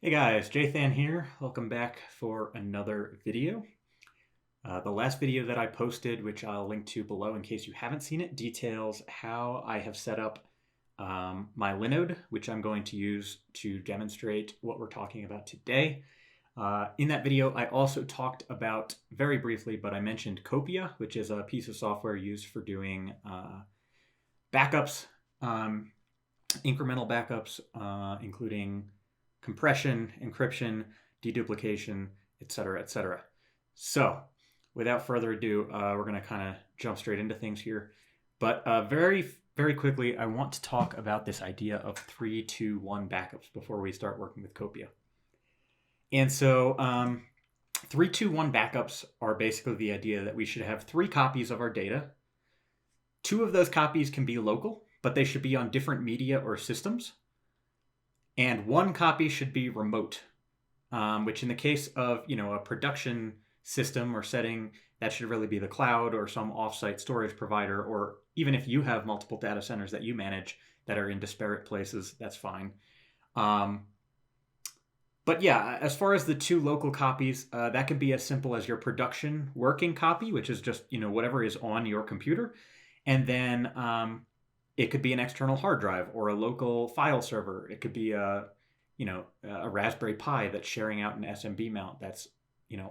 Hey guys, Jathan here. Welcome back for another video. The last video that I posted, which I'll link to below in case you haven't seen it, details how I have set up my Linode, which I'm going to use to demonstrate what we're talking about today. In that video, I also talked about, very briefly, but I mentioned Kopia, which is a piece of software used for doing backups, incremental backups, including compression, encryption, deduplication, etc., etc. So, without further ado, we're going to kind of jump straight into things here. But very quickly, I want to talk about this idea of 3-2-1 backups before we start working with Kopia. And so, 3-2-1 backups are basically the idea that we should have 3 copies of our data. 2 of those copies can be local, but they should be on different media or systems. And 1 copy should be remote, which in the case of a production system or setting, that should really be the cloud or some offsite storage provider, or even if you have multiple data centers that you manage that are in disparate places, that's fine. But yeah, as far as the 2 local copies, that could be as simple as your production working copy, which is just whatever is on your computer, and then it could be an external hard drive or a local file server. It could be a Raspberry Pi that's sharing out an SMB mount that's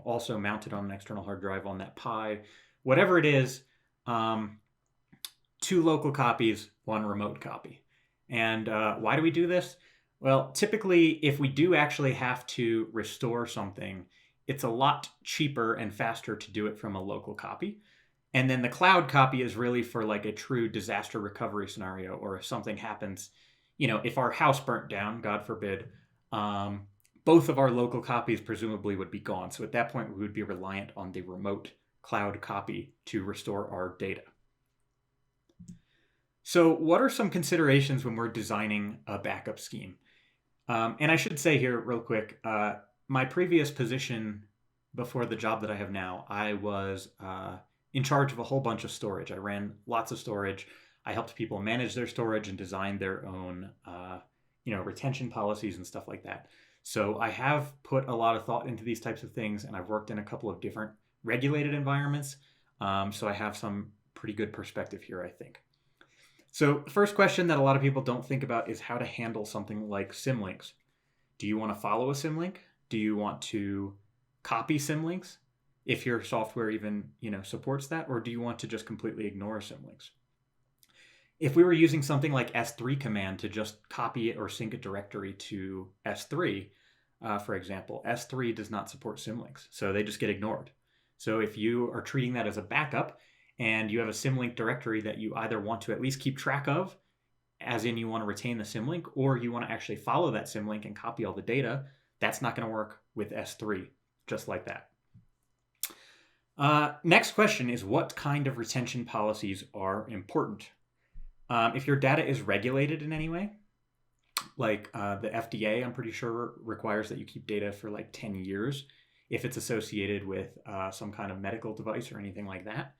also mounted on an external hard drive on that Pi. Whatever it is, 2 local copies, 1 remote copy. And why do we do this? Well, typically, if we do actually have to restore something, it's a lot cheaper and faster to do it from a local copy. And then the cloud copy is really for like a true disaster recovery scenario, or if something happens, if our house burnt down, God forbid, both of our local copies presumably would be gone. So at that point, we would be reliant on the remote cloud copy to restore our data. So what are some considerations when we're designing a backup scheme? And I should say here real quick, my previous position before the job that I have now, I was in charge of a whole bunch of storage. I ran lots of storage. I helped people manage their storage and design their own, retention policies and stuff like that. So I have put a lot of thought into these types of things, and I've worked in a couple of different regulated environments. So I have some pretty good perspective here, I think. So the first question that a lot of people don't think about is how to handle something like symlinks. Do you want to follow a symlink? Do you want to copy symlinks, if your software even supports that, or do you want to just completely ignore symlinks? If we were using something like S3 command to just copy or sync a directory to S3, for example, S3 does not support symlinks, so they just get ignored. So if you are treating that as a backup and you have a symlink directory that you either want to at least keep track of, as in you want to retain the symlink, or you want to actually follow that symlink and copy all the data, that's not going to work with S3, just like that. Next question is, what kind of retention policies are important? If your data is regulated in any way, like the FDA, I'm pretty sure requires that you keep data for like 10 years if it's associated with some kind of medical device or anything like that.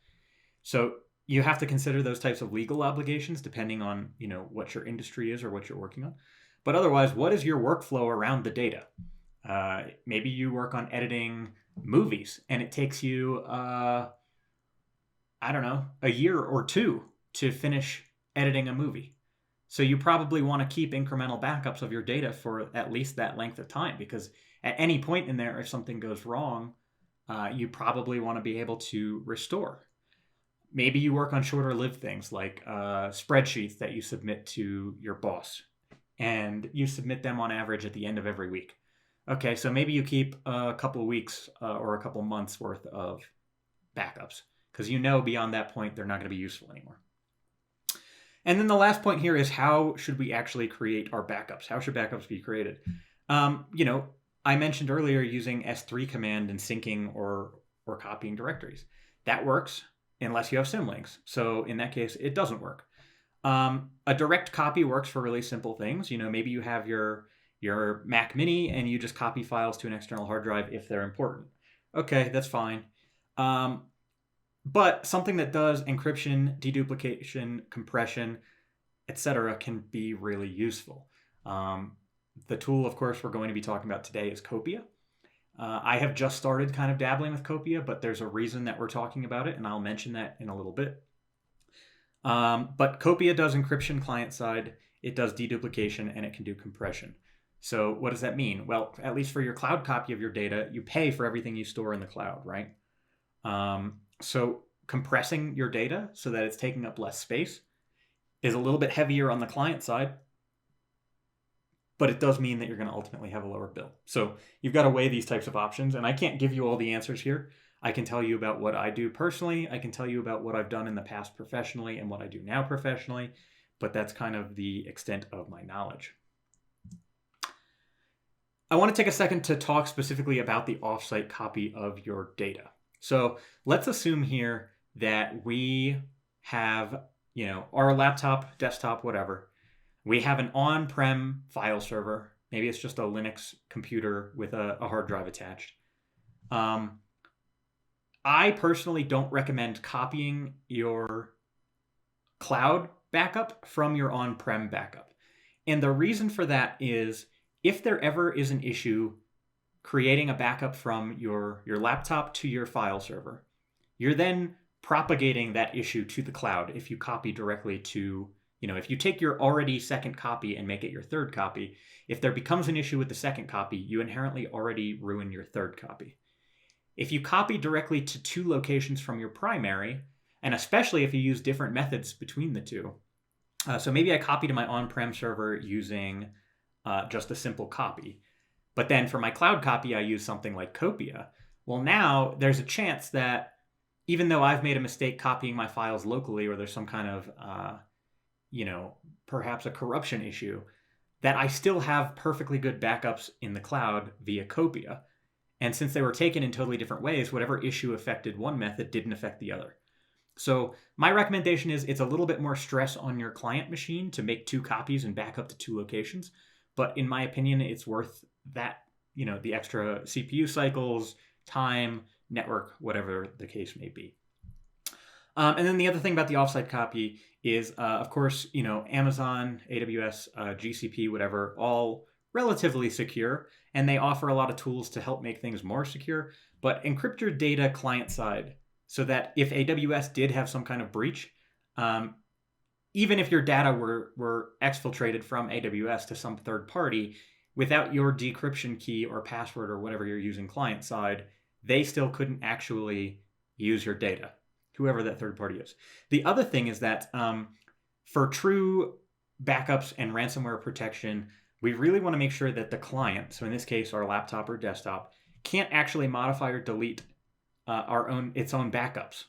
So you have to consider those types of legal obligations depending on what your industry is or what you're working on. But otherwise, what is your workflow around the data? Maybe you work on editing movies and it takes you, a year or 2 to finish editing a movie. So you probably want to keep incremental backups of your data for at least that length of time, because at any point in there, if something goes wrong, you probably want to be able to restore. Maybe you work on shorter lived things like spreadsheets that you submit to your boss, and you submit them on average at the end of every week. Okay, so maybe you keep a couple of weeks or a couple months worth of backups, because beyond that point, they're not going to be useful anymore. And then the last point here is, how should we actually create our backups? How should backups be created? I mentioned earlier using S3 command and syncing or copying directories. That works unless you have symlinks. So in that case, it doesn't work. A direct copy works for really simple things. Maybe you have your Mac Mini and you just copy files to an external hard drive if they're important. Okay, that's fine. But something that does encryption, deduplication, compression, etc. can be really useful. The tool, of course, we're going to be talking about today is Kopia. I have just started kind of dabbling with Kopia, but there's a reason that we're talking about it, and I'll mention that in a little bit. But Kopia does encryption client side, it does deduplication, and it can do compression. So what does that mean? Well, at least for your cloud copy of your data, you pay for everything you store in the cloud, right? So compressing your data so that it's taking up less space is a little bit heavier on the client side, but it does mean that you're going to ultimately have a lower bill. So you've got to weigh these types of options, and I can't give you all the answers here. I can tell you about what I do personally. I can tell you about what I've done in the past professionally and what I do now professionally, but that's kind of the extent of my knowledge. I want to take a second to talk specifically about the offsite copy of your data. So let's assume here that we have, our laptop, desktop, whatever. We have an on-prem file server. Maybe it's just a Linux computer with a hard drive attached. I personally don't recommend copying your cloud backup from your on-prem backup. And the reason for that is if there ever is an issue creating a backup from your laptop to your file server, you're then propagating that issue to the cloud if you copy directly to, if you take your already second copy and make it your third copy, if there becomes an issue with the second copy, you inherently already ruin your third copy. If you copy directly to two locations from your primary, and especially if you use different methods between the two, so maybe I copy to my on-prem server using just a simple copy, but then for my cloud copy, I use something like Kopia. Well, now there's a chance that even though I've made a mistake copying my files locally, or there's some kind of, perhaps a corruption issue, that I still have perfectly good backups in the cloud via Kopia. And since they were taken in totally different ways, whatever issue affected one method didn't affect the other. So my recommendation is it's a little bit more stress on your client machine to make two copies and back up to two locations. But in my opinion, it's worth that, the extra CPU cycles, time, network, whatever the case may be. And then the other thing about the offsite copy is, of course, Amazon, AWS, GCP, whatever, all relatively secure, and they offer a lot of tools to help make things more secure. But encrypt your data client side so that if AWS did have some kind of breach, even if your data were exfiltrated from AWS to some third party, without your decryption key or password or whatever you're using client side, they still couldn't actually use your data, whoever that third party is. The other thing is that for true backups and ransomware protection, we really want to make sure that the client, so in this case, our laptop or desktop, can't actually modify or delete its own backups.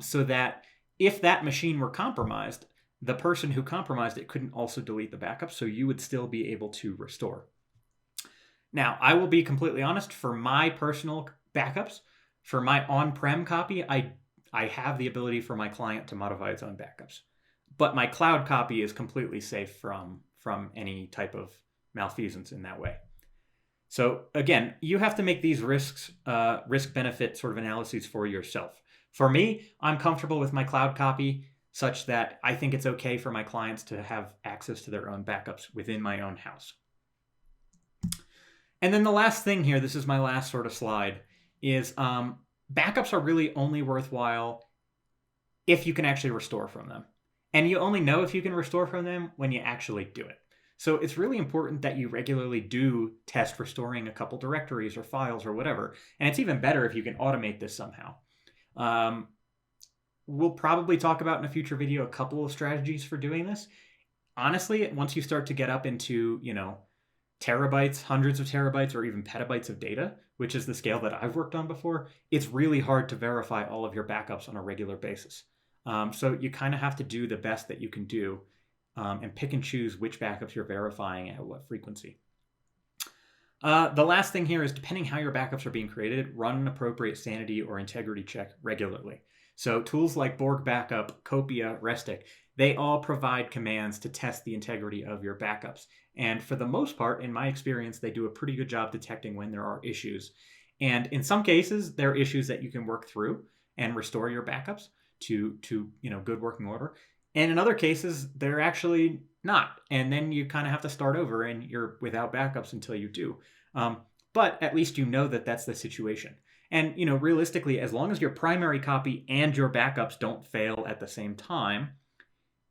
So that if that machine were compromised, the person who compromised it couldn't also delete the backup, so you would still be able to restore. Now, I will be completely honest, for my personal backups, for my on-prem copy, I have the ability for my client to modify its own backups. But my cloud copy is completely safe from any type of malfeasance in that way. So again, you have to make these risk-benefit sort of analyses for yourself. For me, I'm comfortable with my cloud copy such that I think it's okay for my clients to have access to their own backups within my own house. And then the last thing here, this is my last sort of slide, is backups are really only worthwhile if you can actually restore from them. And you only know if you can restore from them when you actually do it. So it's really important that you regularly do test restoring a couple directories or files or whatever. And it's even better if you can automate this somehow. We'll probably talk about in a future video a couple of strategies for doing this. Honestly, once you start to get up into, terabytes, hundreds of terabytes, or even petabytes of data, which is the scale that I've worked on before, it's really hard to verify all of your backups on a regular basis. So you kind of have to do the best that you can do and pick and choose which backups you're verifying at what frequency. The last thing here is, depending how your backups are being created, run an appropriate sanity or integrity check regularly. So tools like Borg Backup, Kopia, Restic, they all provide commands to test the integrity of your backups. And for the most part, in my experience, they do a pretty good job detecting when there are issues. And in some cases, there are issues that you can work through and restore your backups to good working order. And in other cases, they're actually not. And then you kind of have to start over and you're without backups until you do. But at least you know that that's the situation. And, realistically, as long as your primary copy and your backups don't fail at the same time,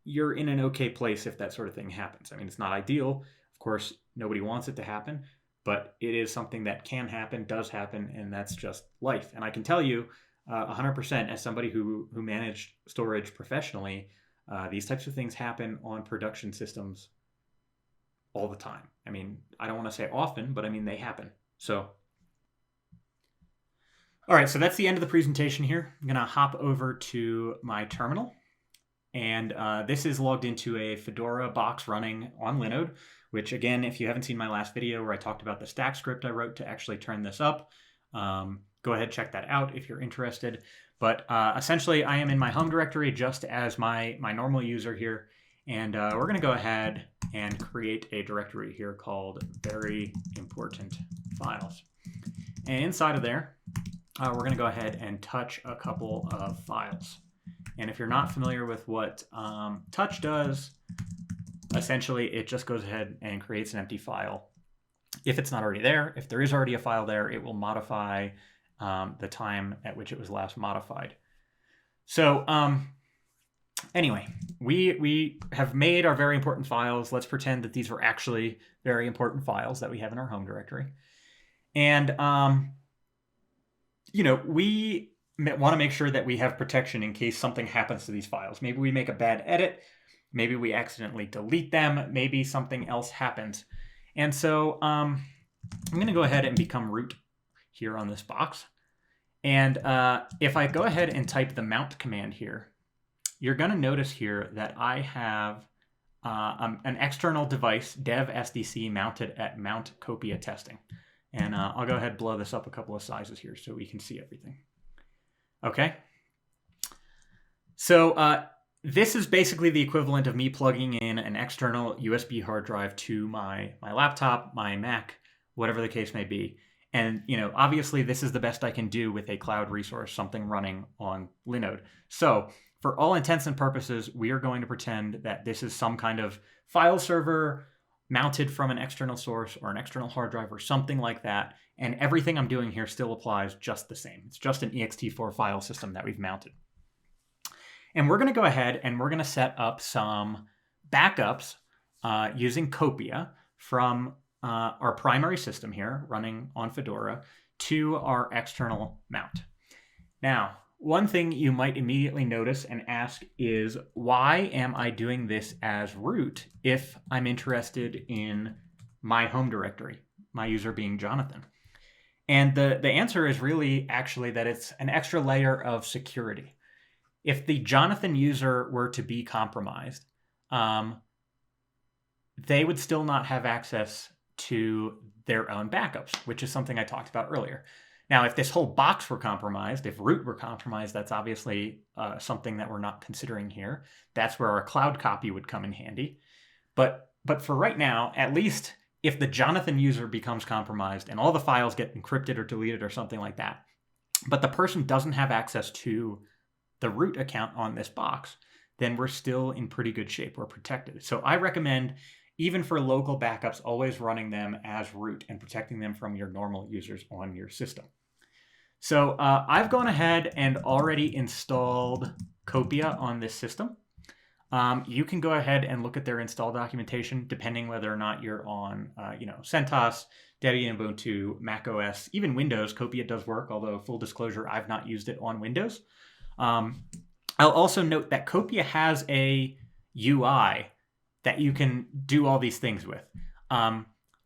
you're in an okay place if that sort of thing happens. I mean, it's not ideal. Of course, nobody wants it to happen, but it is something that can happen, does happen, and that's just life. And I can tell you 100% as somebody who managed storage professionally, these types of things happen on production systems all the time. I mean, I don't want to say often, but I mean, they happen. So, all right, so that's the end of the presentation here. I'm going to hop over to my terminal. And this is logged into a Fedora box running on Linode, which again, if you haven't seen my last video where I talked about the stack script I wrote to actually turn this up, go ahead, check that out if you're interested. But essentially, I am in my home directory just as my normal user here. And we're going to go ahead and create a directory here called Very Important Files. And inside of there, we're going to go ahead and touch a couple of files. And if you're not familiar with what touch does, essentially it just goes ahead and creates an empty file. If it's not already there, if there is already a file there, it will modify the time at which it was last modified. So anyway, we have made our very important files. Let's pretend that these were actually very important files that we have in our home directory. And, we want to make sure that we have protection in case something happens to these files. Maybe we make a bad edit. Maybe we accidentally delete them. Maybe something else happens. And so I'm going to go ahead and become root here on this box. And if I go ahead and type the mount command here, you're going to notice here that I have an external device, dev SDC, mounted at mount Kopia testing. And I'll go ahead and blow this up a couple of sizes here so we can see everything. Okay. So this is basically the equivalent of me plugging in an external USB hard drive to my laptop, my Mac, whatever the case may be. And, obviously this is the best I can do with a cloud resource, something running on Linode. So for all intents and purposes, we are going to pretend that this is some kind of file server mounted from an external source or an external hard drive or something like that. And everything I'm doing here still applies just the same. It's just an ext4 file system that we've mounted. And we're going to go ahead and we're going to set up some backups using Kopia from our primary system here running on Fedora to our external mount. Now, one thing you might immediately notice and ask is, why am I doing this as root if I'm interested in my home directory, my user being Jonathan? And the answer is really actually that it's an extra layer of security. If the Jonathan user were to be compromised, they would still not have access to their own backups, which is something I talked about earlier. Now, if this whole box were compromised, if root were compromised, that's obviously something that we're not considering here. That's where our cloud copy would come in handy. But for right now, at least if the Jonathan user becomes compromised and all the files get encrypted or deleted or something like that, but the person doesn't have access to the root account on this box, then we're still in pretty good shape. We're protected. So I recommend, even for local backups, always running them as root and protecting them from your normal users on your system. So I've gone ahead and already installed Kopia on this system. You can go ahead and look at their install documentation, depending whether or not you're on, CentOS, Debian, Ubuntu, Mac OS, even Windows. Kopia does work, although full disclosure, I've not used it on Windows. I'll also note that Kopia has a UI that you can do all these things with. I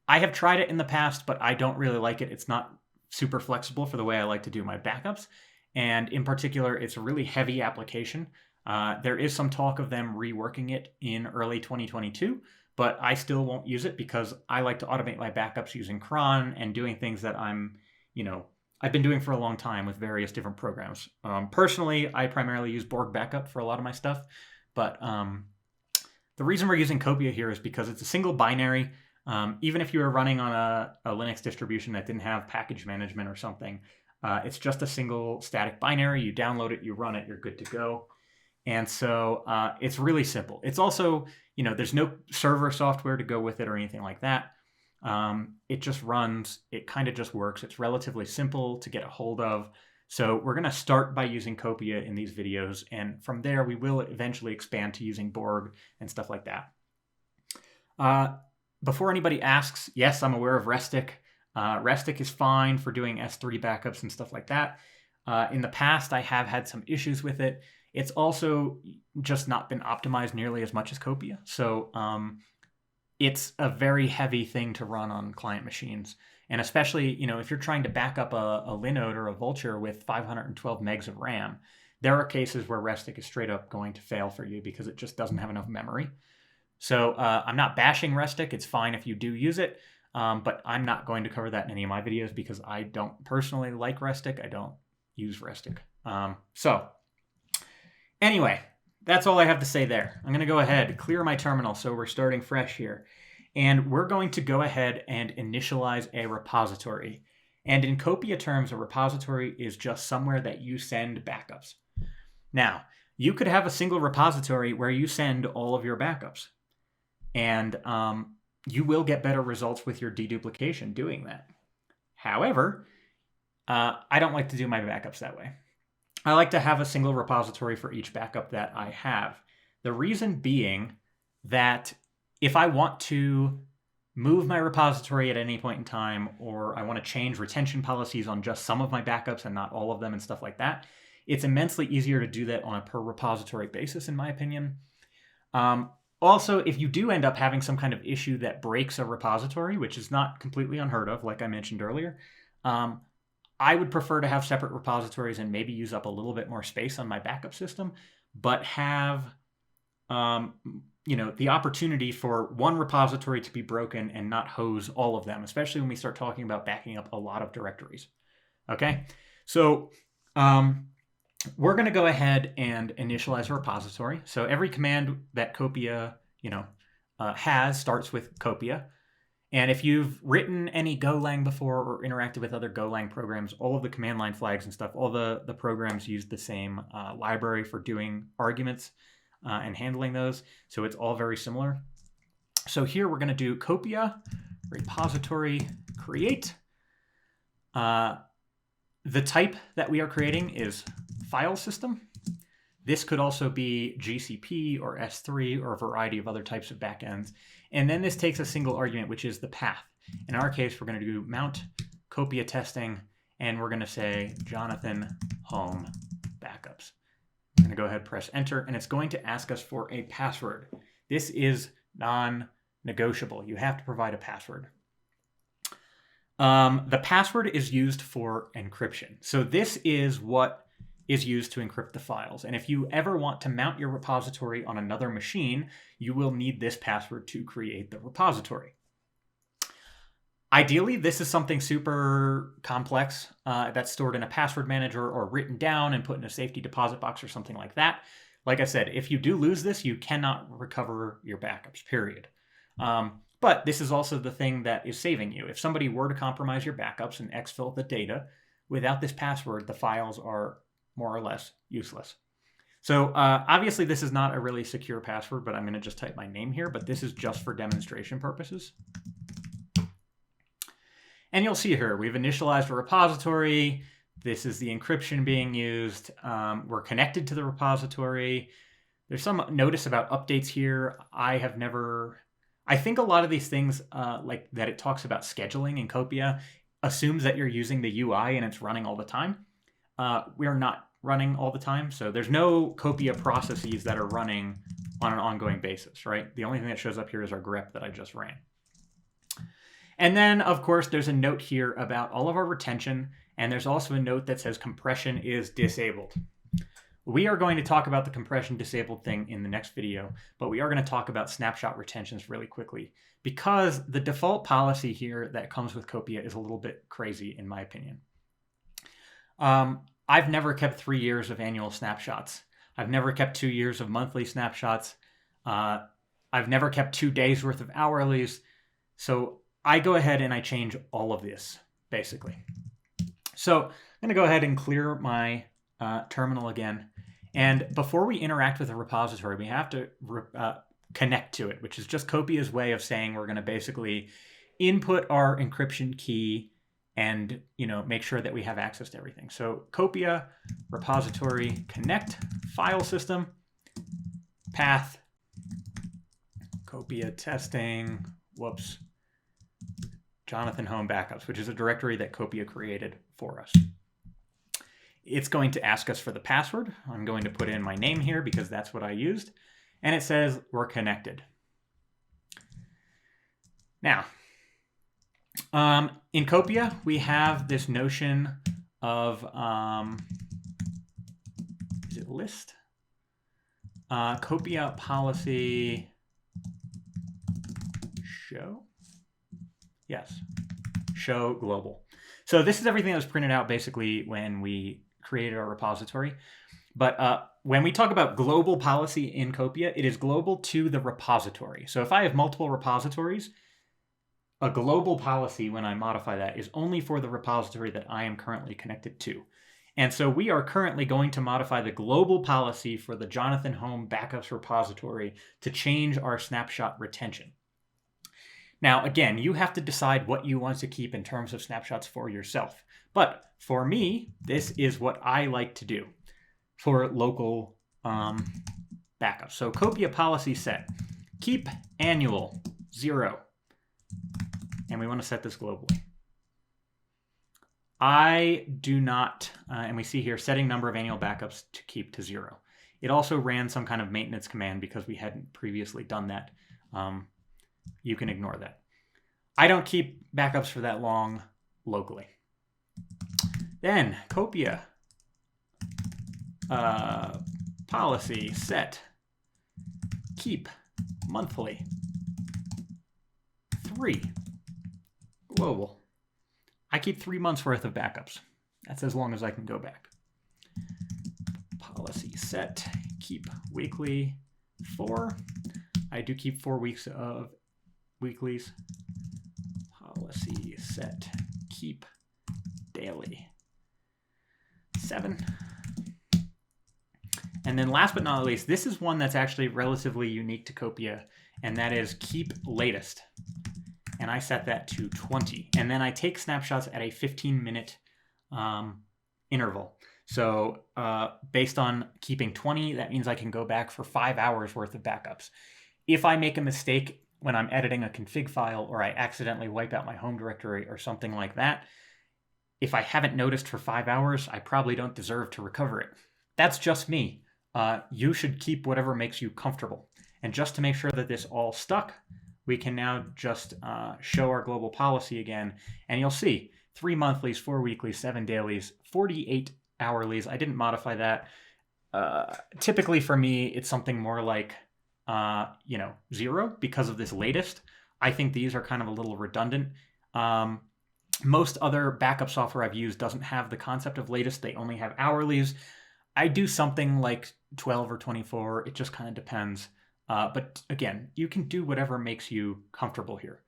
have tried it in the past, but I don't really like it. It's not super flexible for the way I like to do my backups. And in particular, it's a really heavy application. There is some talk of them reworking it in early 2022, but I still won't use it because I like to automate my backups using cron and doing things that I've been doing for a long time with various different programs. Personally, I primarily use Borg Backup for a lot of my stuff, but the reason we're using Kopia here is because it's a single binary. Even if you were running on a Linux distribution that didn't have package management or something, it's just a single static binary. You download it, you run it, you're good to go. And so it's really simple. It's also, there's no server software to go with it or anything like that. It just runs. It kind of just works. It's relatively simple to get a hold of. So we're going to start by using Kopia in these videos, and from there we will eventually expand to using Borg and stuff like that. Before anybody asks, yes, I'm aware of Restic. Restic is fine for doing S3 backups and stuff like that. In the past, I have had some issues with it. It's also just not been optimized nearly as much as Kopia. So it's a very heavy thing to run on client machines. And especially, if you're trying to back up a Linode or a Vultr with 512 megs of RAM, there are cases where Restic is straight up going to fail for you because it just doesn't have enough memory. So I'm not bashing Restic. It's fine if you do use it, but I'm not going to cover that in any of my videos because I don't personally like Restic. I don't use Restic. So anyway, that's all I have to say there. I'm going to go ahead, clear my terminal, so we're starting fresh here. And we're going to go ahead and initialize a repository. And in Kopia terms, a repository is just somewhere that you send backups. Now, you could have a single repository where you send all of your backups. And you will get better results with your deduplication doing that. However, I don't like to do my backups that way. I like to have a single repository for each backup that I have. The reason being that if I want to move my repository at any point in time, or I want to change retention policies on just some of my backups and not all of them and stuff like that, it's immensely easier to do that on a per repository basis, in my opinion. Also, if you do end up having some kind of issue that breaks a repository, which is not completely unheard of, like I mentioned earlier, I would prefer to have separate repositories and maybe use up a little bit more space on my backup system, but have the opportunity for one repository to be broken and not hose all of them, especially when we start talking about backing up a lot of directories. Okay, so we're going to go ahead and initialize a repository. So every command that Kopia has starts with Kopia. And if you've written any Golang before or interacted with other Golang programs, all of the command line flags and stuff, all the programs use the same library for doing arguments and handling those. So it's all very similar. So here we're going to do Kopia repository create. The type that we are creating is file system. This could also be GCP or S3 or a variety of other types of backends. And then this takes a single argument, which is the path. In our case, we're going to do mount Kopia testing, and we're going to say Jonathan home backups. I'm going to go ahead and press enter, and it's going to ask us for a password. This is non-negotiable. You have to provide a password. The password is used for encryption. So this is what is used to encrypt the files. And if you ever want to mount your repository on another machine, you will need this password to create the repository. Ideally, this is something super complex that's stored in a password manager or written down and put in a safety deposit box or something like that. Like I said, if you do lose this, you cannot recover your backups, period. But this is also the thing that is saving you. If somebody were to compromise your backups and exfil the data, without this password, the files are more or less useless. So obviously this is not a really secure password, but I'm going to just type my name here, but this is just for demonstration purposes. And you'll see here, we've initialized a repository. This is the encryption being used. We're connected to the repository. There's some notice about updates here. I think a lot of these things, like that it talks about scheduling in Kopia, assumes that you're using the UI and it's running all the time. We're not running all the time, so there's no Kopia processes that are running on an ongoing basis, right? The only thing that shows up here is our grep that I just ran. And then, of course, there's a note here about all of our retention, and there's also a note that says compression is disabled. We are going to talk about the compression disabled thing in the next video, but we are going to talk about snapshot retentions really quickly, because the default policy here that comes with Kopia is a little bit crazy, in my opinion. I've never kept 3 years of annual snapshots. I've never kept 2 years of monthly snapshots. I've never kept 2 days worth of hourlies. So I go ahead and I change all of this, basically. So I'm going to go ahead and clear my terminal again. And before we interact with a repository, we have to connect to it, which is just Copia's way of saying we're going to basically input our encryption key and, make sure that we have access to everything. So Kopia repository connect file system path Kopia testing, Jonathan Home backups, which is a directory that Kopia created for us. It's going to ask us for the password. I'm going to put in my name here because that's what I used. And it says we're connected. Now, in Kopia, we have this notion of, is it list? Kopia policy show? Yes, show global. So this is everything that was printed out basically when we created our repository. But when we talk about global policy in Kopia, it is global to the repository. So if I have multiple repositories, a global policy, when I modify that, is only for the repository that I am currently connected to. And so we are currently going to modify the global policy for the Jonathan Home backups repository to change our snapshot retention. Now, again, you have to decide what you want to keep in terms of snapshots for yourself. But for me, this is what I like to do for local backups. So Kopia policy set, keep annual 0. And we want to set this globally. I do not, and we see here, setting number of annual backups to keep to 0. It also ran some kind of maintenance command because we hadn't previously done that. You can ignore that. I don't keep backups for that long locally. Then Kopia policy set keep monthly 3 global. I keep 3 months worth of backups. That's as long as I can go back. Policy set keep weekly 4. I do keep 4 weeks of weeklies. Policy set keep daily 7. And then last but not least, this is one that's actually relatively unique to Kopia, and that is keep latest. And I set that to 20. And then I take snapshots at a 15-minute interval. So based on keeping 20, that means I can go back for 5 hours worth of backups. If I make a mistake when I'm editing a config file or I accidentally wipe out my home directory or something like that, if I haven't noticed for 5 hours, I probably don't deserve to recover it. That's just me. You should keep whatever makes you comfortable. And just to make sure that this all stuck, we can now just show our global policy again. And you'll see 3 monthlies, 4 weeklies, 7 dailies, 48 hourlies. I didn't modify that. Typically for me, it's something more like 0 because of this latest. I think these are kind of a little redundant. Most other backup software I've used doesn't have the concept of latest. They only have hourlies. I do something like 12 or 24. It just kind of depends. But again, you can do whatever makes you comfortable here.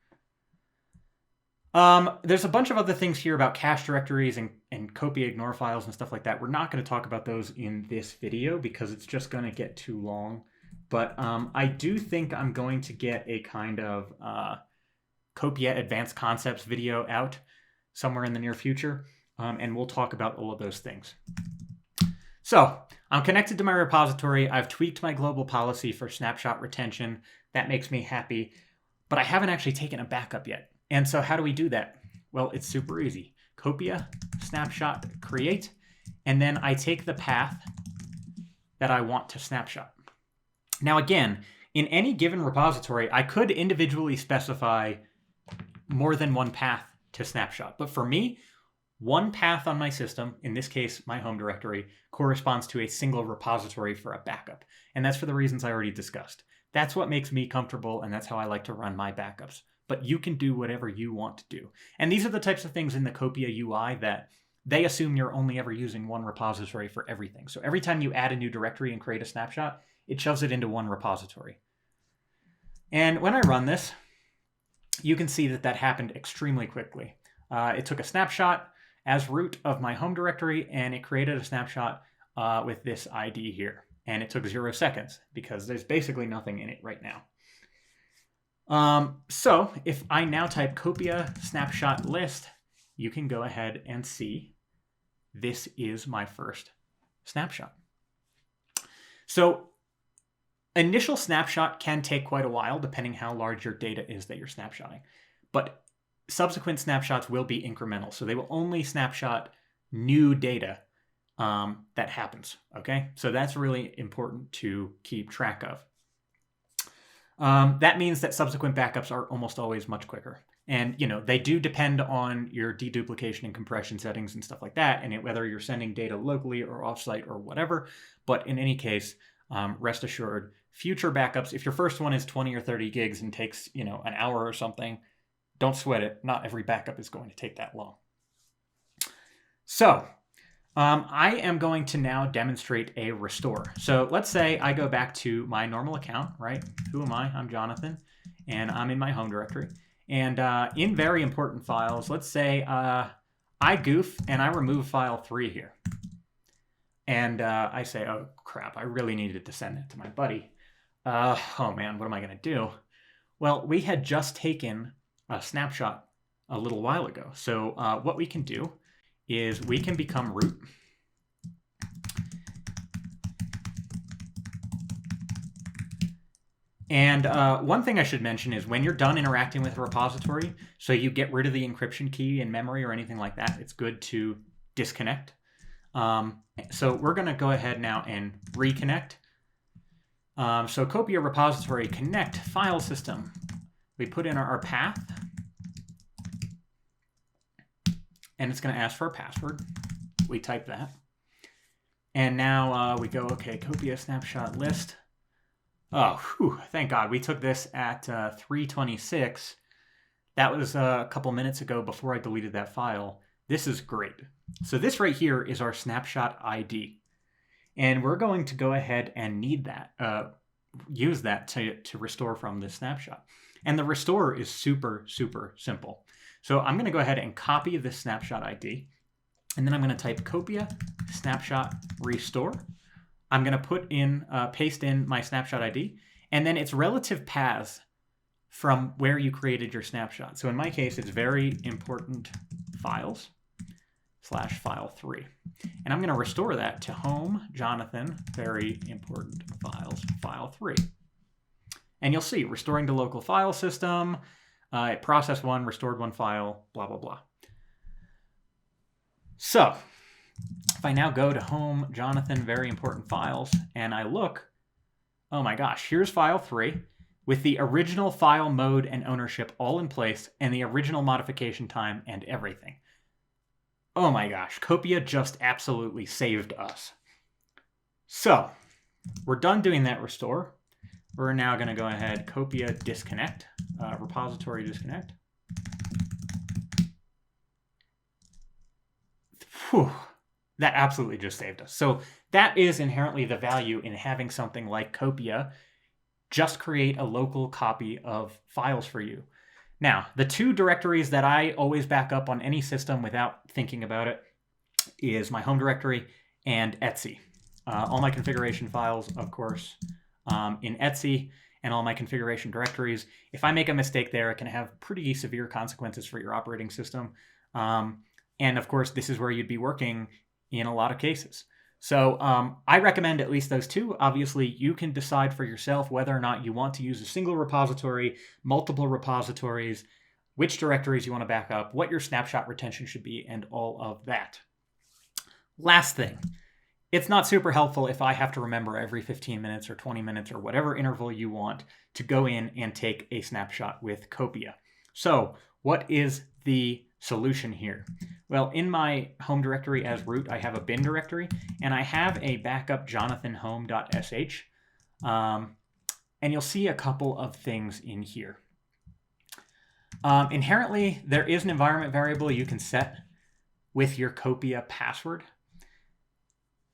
There's a bunch of other things here about cache directories and Kopia ignore files and stuff like that. We're not going to talk about those in this video because it's just going to get too long. But I do think I'm going to get a kind of Kopia advanced concepts video out somewhere in the near future. And we'll talk about all of those things. So I'm connected to my repository. I've tweaked my global policy for snapshot retention. That makes me happy. But I haven't actually taken a backup yet. And so how do we do that? Well, it's super easy. Kopia, snapshot, create, and then I take the path that I want to snapshot. Now again, in any given repository, I could individually specify more than one path to snapshot. But for me, one path on my system, in this case, my home directory, corresponds to a single repository for a backup. And that's for the reasons I already discussed. That's what makes me comfortable, and that's how I like to run my backups. But you can do whatever you want to do. And these are the types of things in the Kopia UI that they assume you're only ever using one repository for everything. So every time you add a new directory and create a snapshot, it shoves it into one repository. And when I run this, you can see that that happened extremely quickly. It took a snapshot as root of my home directory, and it created a snapshot with this ID here. And it took 0 seconds because there's basically nothing in it right now. So if I now type Kopia snapshot list, you can go ahead and see this is my first snapshot. So initial snapshot can take quite a while depending how large your data is that you're snapshotting. But subsequent snapshots will be incremental. So they will only snapshot new data that happens. Okay, so that's really important to keep track of. That means that subsequent backups are almost always much quicker. And, they do depend on your deduplication and compression settings and stuff like that, and whether you're sending data locally or offsite or whatever. But in any case, rest assured, future backups, if your first one is 20 or 30 gigs and takes, an hour or something, don't sweat it. Not every backup is going to take that long. So I am going to now demonstrate a restore. So let's say I go back to my normal account, right? Who am I? I'm Jonathan, and I'm in my home directory. And in very important files, let's say I goof and I remove file 3 here. And I say, oh, crap, I really needed to send that to my buddy. Oh, man, what am I going to do? Well, we had just taken a snapshot a little while ago. So what we can do is we can become root. And one thing I should mention is when you're done interacting with a repository, so you get rid of the encryption key in memory or anything like that, it's good to disconnect. So we're going to go ahead now and reconnect. So Kopia repository connect file system. We put in our path. And it's going to ask for a password. We type that. And now we go, okay, Kopia snapshot list. Oh, whew, thank God. We took this at 3:26. That was a couple minutes ago before I deleted that file. This is great. So this right here is our snapshot ID. And we're going to go ahead and need that, use that to restore from this snapshot. And the restore is super, super simple. So I'm going to go ahead and copy this snapshot ID, and then I'm going to type Kopia snapshot restore. I'm going to paste in my snapshot ID, and then its relative paths from where you created your snapshot. So in my case, it's very important files / file 3. And I'm going to restore that to home Jonathan, very important files, file 3. And you'll see restoring to local file system, process 1, restored 1 file, blah, blah, blah. So if I now go to home, Jonathan, very important files, and I look, oh my gosh, here's file 3 with the original file mode and ownership all in place and the original modification time and everything. Oh my gosh, Kopia just absolutely saved us. So we're done doing that restore. We're now going to go ahead, Kopia disconnect, repository disconnect. Whew, that absolutely just saved us. So that is inherently the value in having something like Kopia just create a local copy of files for you. Now, the 2 directories that I always back up on any system without thinking about it is my home directory and Etsy. All my configuration files, of course, in Etsy, and all my configuration directories. If I make a mistake there, it can have pretty severe consequences for your operating system. And of course, this is where you'd be working in a lot of cases. So I recommend at least those 2. Obviously, you can decide for yourself whether or not you want to use a single repository, multiple repositories, which directories you want to back up, what your snapshot retention should be, and all of that. Last thing. It's not super helpful if I have to remember every 15 minutes or 20 minutes or whatever interval you want to go in and take a snapshot with Kopia. So what is the solution here? Well, in my home directory as root, I have a bin directory, and I have a backup jonathanhome.sh. And you'll see a couple of things in here. Inherently, there is an environment variable you can set with your Kopia password.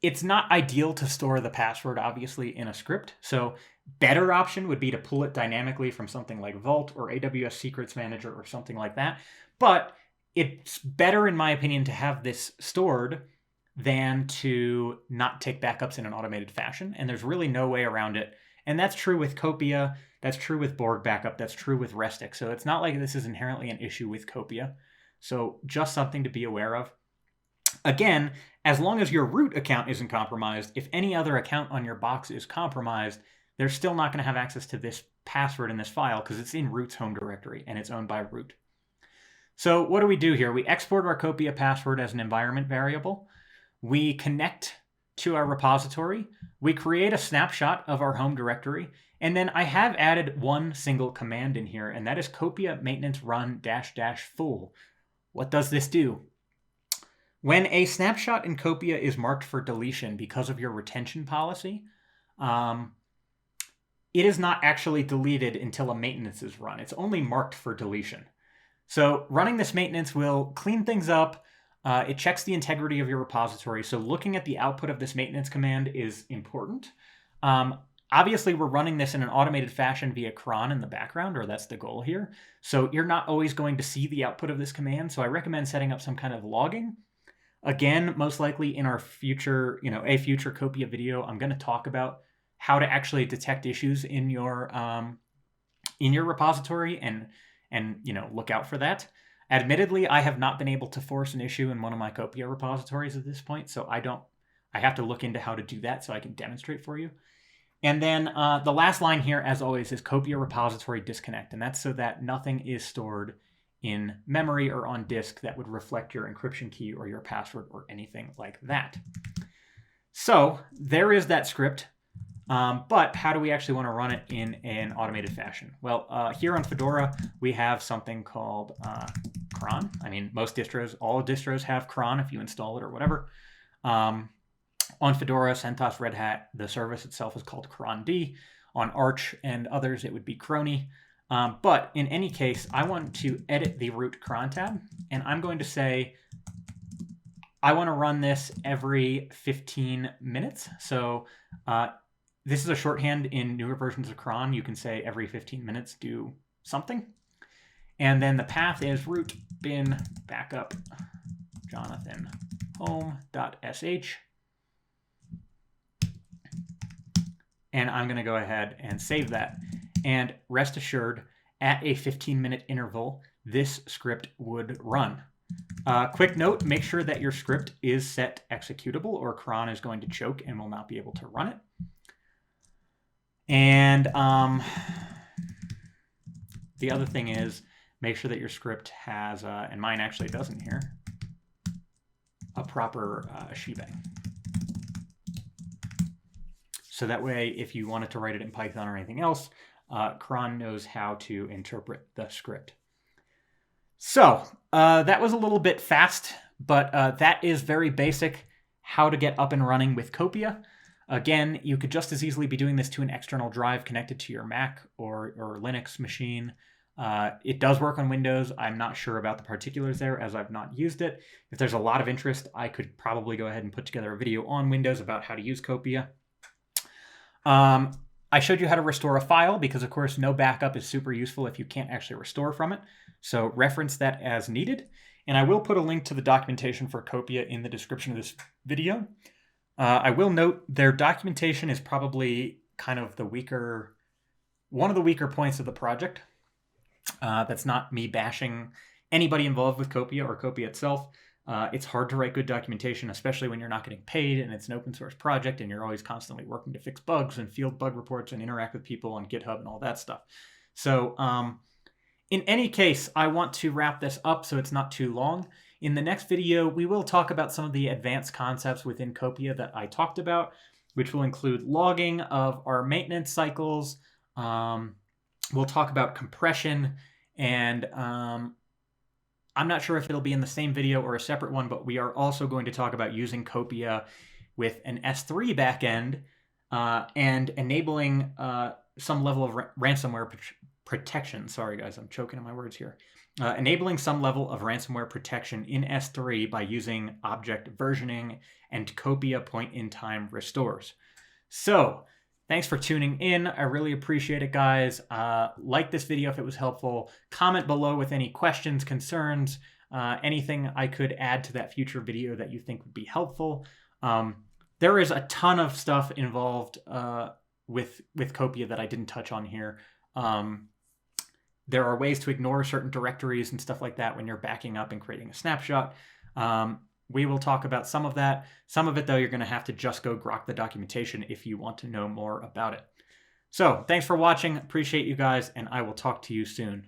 It's not ideal to store the password, obviously, in a script. So better option would be to pull it dynamically from something like Vault or AWS Secrets Manager or something like that. But it's better, in my opinion, to have this stored than to not take backups in an automated fashion. And there's really no way around it And that's true with Kopia. That's true with Borg backup. That's true with Restic. So it's not like this is inherently an issue with Kopia. So just something to be aware of. Again, as long as your root account isn't compromised, if any other account on your box is compromised, they're still not going to have access to this password in this file because it's in root's home directory and it's owned by root. So what do we do here? We export our Kopia password as an environment variable. We connect to our repository. We create a snapshot of our home directory. And then I have added one single command in here, and that is Kopia maintenance run -- full. What does this do? When a snapshot in Kopia is marked for deletion because of your retention policy, it is not actually deleted until a maintenance is run. It's only marked for deletion. So running this maintenance will clean things up. It checks the integrity of your repository. So looking at the output of this maintenance command is important. Obviously, we're running this in an automated fashion via cron in the background, or that's the goal here. So you're not always going to see the output of this command. So I recommend setting up some kind of logging. Again, most likely in our future, a future Kopia video, I'm going to talk about how to actually detect issues in your repository and look out for that. Admittedly, I have not been able to force an issue in one of my Kopia repositories at this point, so I have to look into how to do that so I can demonstrate for you. And then the last line here, as always, is Kopia repository disconnect, and that's so that nothing is stored in memory or on disk that would reflect your encryption key or your password or anything like that. So there is that script. But how do we actually want to run it in an automated fashion? Well, here on Fedora, we have something called cron. I mean, most distros, all distros have cron if you install it or whatever. On Fedora, CentOS, Red Hat, the service itself is called cron-d. On Arch and others, it would be crony. But in any case, I want to edit the root cron tab, and I'm going to say I want to run this every 15 minutes. So this is a shorthand in newer versions of cron. You can say every 15 minutes do something. And then the path is root bin backup Jonathan home.sh. And I'm going to go ahead and save that. And rest assured, at a 15-minute interval, this script would run. Quick note, make sure that your script is set executable or cron is going to choke and will not be able to run it. And the other thing is make sure that your script has, and mine actually doesn't here, a proper shebang. So that way, if you wanted to write it in Python or anything else, cron knows how to interpret the script. So that was a little bit fast, but that is very basic how to get up and running with Kopia. Again, you could just as easily be doing this to an external drive connected to your Mac or Linux machine. It does work on Windows. I'm not sure about the particulars there as I've not used it. If there's a lot of interest, I could probably go ahead and put together a video on Windows about how to use Kopia. I showed you how to restore a file because, of course, no backup is super useful if you can't actually restore from it. So reference that as needed. And I will put a link to the documentation for Kopia in the description of this video. I will note their documentation is probably kind of one of the weaker points of the project. That's not me bashing anybody involved with Kopia or Kopia itself. It's hard to write good documentation, especially when you're not getting paid and it's an open source project and you're always constantly working to fix bugs and field bug reports and interact with people on GitHub and all that stuff. So in any case, I want to wrap this up so it's not too long. In the next video, we will talk about some of the advanced concepts within Kopia that I talked about, which will include logging of our maintenance cycles. We'll talk about compression, and I'm not sure if it'll be in the same video or a separate one, but we are also going to talk about using Kopia with an S3 backend and enabling some level of ransomware protection. Sorry, guys, I'm choking on my words here. Enabling some level of ransomware protection in S3 by using object versioning and Kopia point-in-time restores. So, thanks for tuning in. I really appreciate it, guys. Like this video if it was helpful. Comment below with any questions, concerns, anything I could add to that future video that you think would be helpful. There is a ton of stuff involved with Kopia that I didn't touch on here. There are ways to ignore certain directories and stuff like that when you're backing up and creating a snapshot. We will talk about some of that. Some of it, though, you're going to have to just go grok the documentation if you want to know more about it. So thanks for watching. Appreciate you guys, and I will talk to you soon.